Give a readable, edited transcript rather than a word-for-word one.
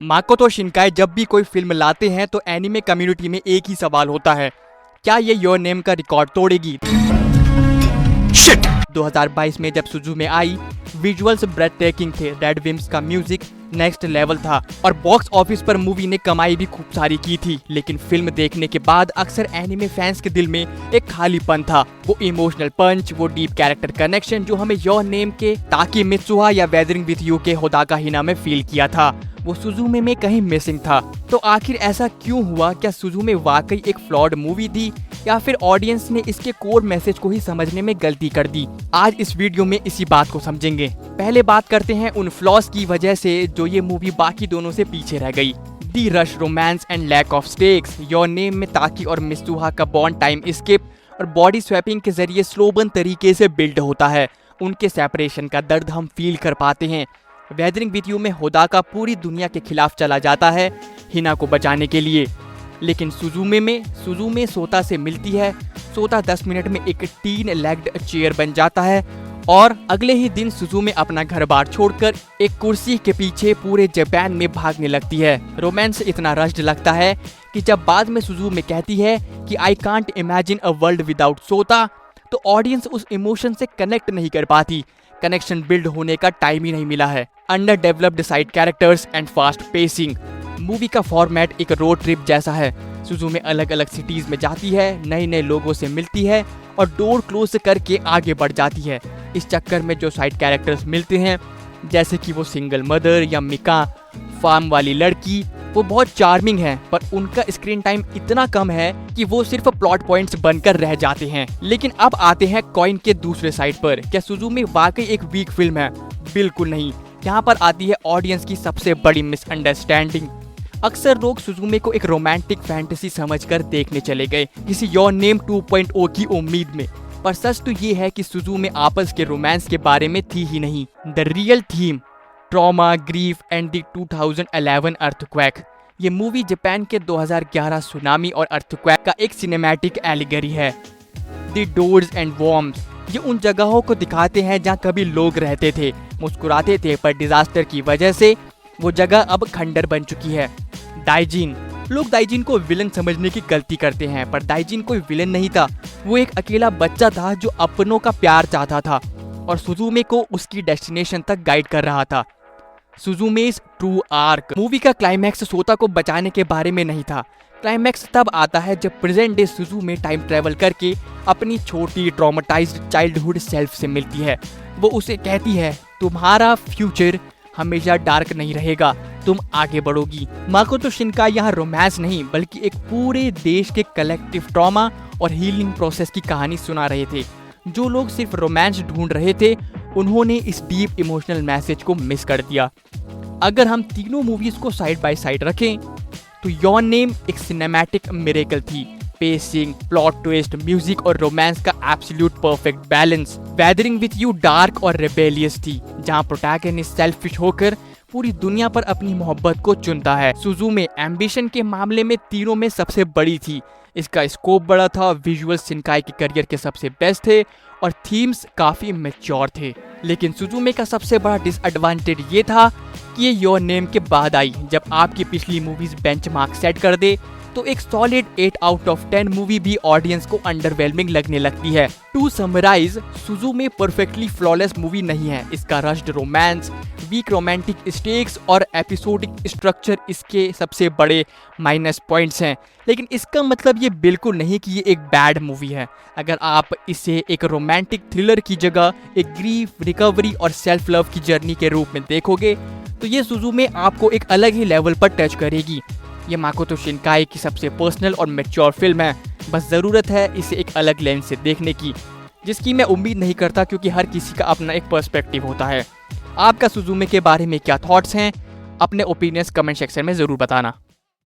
Makoto शिनकाई जब भी कोई फिल्म लाते हैं तो एनिमे कम्युनिटी में एक ही सवाल होता है, क्या ये योर नेम का रिकॉर्ड तोड़ेगी? शिट! 2022 में जब सुजुमे आई, विजुअल्स ब्रेथ टेकिंग थे, रेड विम्स का म्यूजिक नेक्स्ट लेवल था और बॉक्स ऑफिस पर मूवी ने कमाई भी खूब सारी की थी। लेकिन फिल्म देखने के बाद अक्सर एनिमे फैंस के दिल में एक खालीपन था। वो इमोशनल पंच, वो डीप कैरेक्टर कनेक्शन जो हमें योर नेम के ताकि मित्सुहा या वेदरिंग विथ यू के होदाका हिना में फील किया था, वो सुजुमे में कहीं मिसिंग था। तो आखिर ऐसा क्यों हुआ? क्या सुजुमे वाकई एक फ्लॉड मूवी थी या फिर ऑडियंस ने इसके कोर मैसेज को ही समझने में गलती कर दी? आज इस वीडियो में इसी बात को समझेंगे। पहले बात करते हैं उन फ्लॉज की वजह से जो ये मूवी बाकी दोनों से पीछे रह गई। The rush romance and lack of stakes. Your name में ताकी और मित्सुहा का बॉन्ड टाइम स्किप और बॉडी स्वैपिंग के जरिए स्लोबन तरीके से बिल्ड होता है। उनके सेपरेशन का दर्द हम फील कर पाते हैं। वेदरिंग विथ यू में होदाका पूरी दुनिया के खिलाफ चला जाता है हिना को बचाने के लिए, लेकिन सुजुमे सोता से मिलती है। सोता 10 मिनट में एक 3 लेग्ड चेयर बन जाता है और अगले ही दिन सुजुमे अपना घर बार छोड़कर एक कुर्सी के पीछे पूरे जापान में भागने लगती है। रोमांस इतना रश्ड लगता है कि जब बाद में सुजुमे कहती है कि I can't imagine a world without सोता, तो ऑडियंस उस इमोशन से कनेक्ट नहीं कर पाती। कनेक्शन बिल्ड होने का टाइम ही नहीं मिला है। Under developed side characters and fast pacing. Movie का फॉर्मेट एक रोड ट्रिप जैसा है। सुजुमे अलग अलग सिटीज में जाती है, नए नए लोगों से मिलती है और डोर क्लोज करके आगे बढ़ जाती है। इस चक्कर में जो साइड कैरेक्टर्स मिलते हैं, जैसे कि वो सिंगल मदर या मिका, फार्म वाली लड़की, वो बहुत चार्मिंग है, पर उनका स्क्रीन टाइम इतना कम है कि वो सिर्फ प्लॉट पॉइंट्स बनकर रह जाते हैं। लेकिन अब आते हैं कॉइन के दूसरे साइड पर। क्या सुजुमे वाकई एक वीक फिल्म है? बिल्कुल नहीं। यहाँ पर आती है ऑडियंस की सबसे बड़ी मिसअंडरस्टैंडिंग। अक्सर लोग सुजुमे को एक रोमांटिक फैंटेसी समझकर देखने चले गए, किसी योर नेम 2.0 की उम्मीद में। पर सच तो ये है कि सुजुमे आपस के रोमांस के बारे में थी ही नहीं। The real theme trauma, grief and the 2011 earthquake. ये मूवी जापान के 2011 सुनामी और अर्थक्वेक का एक सिनेमैटिक एलिगरी है। द डोर्स एंड वॉर्म्स, ये उन जगहों को दिखाते हैं जहाँ कभी लोग रहते थे, मुस्कुराते थे, पर डिजास्टर की वजह से वो जगह अब खंडर बन चुकी है। दाइजिन, लोग दाइजिन को विलन समझने की गलती करते हैं, पर दाइजिन कोई विलन नहीं था। वो एक अकेला बच्चा था जो अपनों का प्यार चाहता था और सुजुमे को उसकी डेस्टिनेशन तक गाइड कर रहा था। सुजुमे's ट्रू आर्क। मूवी का क्लाइमैक्स सोता को बचाने के बारे में नहीं था। क्लाइमैक्स तब आता है जब प्रेजेंट डे सुजुमे टाइम ट्रेवल करके अपनी छोटी ट्रॉमेटाइज्ड चाइल्डहुड सेल्फ से मिलती है। वो उसे कहती है, तुम्हारा फ्यूचर हमेशा डार्क नहीं रहेगा, तुम आगे बढ़ोगी। माकोतो शिनकाई यहाँ रोमांस नहीं बल्कि एक पूरे देश के कलेक्टिव ट्रॉमा और हीलिंग प्रोसेस की कहानी सुना रहे थे। जो लोग सिर्फ रोमांस ढूंढ रहे थे, उन्होंने इस डीप इमोशनल मैसेज को मिस कर दिया। अगर हम तीनों मूवीज को साइड बाय साइड रखें तो योर नेम एक सिनेमैटिक मिरेकल थी। पेसिंग, प्लॉट ट्विस्ट, म्यूजिक और रोमांस का absolute perfect balance. Weathering with you dark और रेबेलियस थी, जहां प्रोटैगनिस्ट सेल्फिश होकर पूरी दुनिया पर अपनी मोहब्बत को चुनता है। सुजुमे एम्बिशन के मामले में तीनों में सबसे बड़ी थी। इसका स्कोप बड़ा था, विजुअल शिनकाई के करियर के सबसे बेस्ट थे और थीम्स काफी मैच्योर थे। लेकिन सुजुमे का सबसे बड़ा डिसएडवांटेज ये था कि ये योर नेम के बाद आई। जब आपकी पिछली मूवीज बेंचमार्क सेट कर दे तो एक सॉलिड 8 आउट ऑफ 10 मूवी भी ऑडियंस को अंडरवेलमिंग लगने लगती है। To summarize, Suzume perfectly flawless movie नहीं है। इसका rushed romance, weak romantic stakes और एपिसोडिक स्ट्रक्चर इसके सबसे बड़े माइनस पॉइंट्स हैं। लेकिन इसका मतलब ये बिल्कुल नहीं कि ये एक बैड मूवी है। अगर आप इसे एक रोमांटिक थ्रिलर की जगह एक ग्रीफ, रिकवरी और सेल्फ लव की जर्नी के रूप में देखोगे तो ये सुजुमे आपको एक अलग ही लेवल पर टच करेगी। ये माकोतो शिनकाई की सबसे पर्सनल और मैच्योर फिल्म है। बस ज़रूरत है इसे एक अलग लेंस से देखने की, जिसकी मैं उम्मीद नहीं करता क्योंकि हर किसी का अपना एक पर्सपेक्टिव होता है। आपका सुजुमे के बारे में क्या थॉट्स हैं? अपने ओपिनियंस कमेंट सेक्शन में ज़रूर बताना।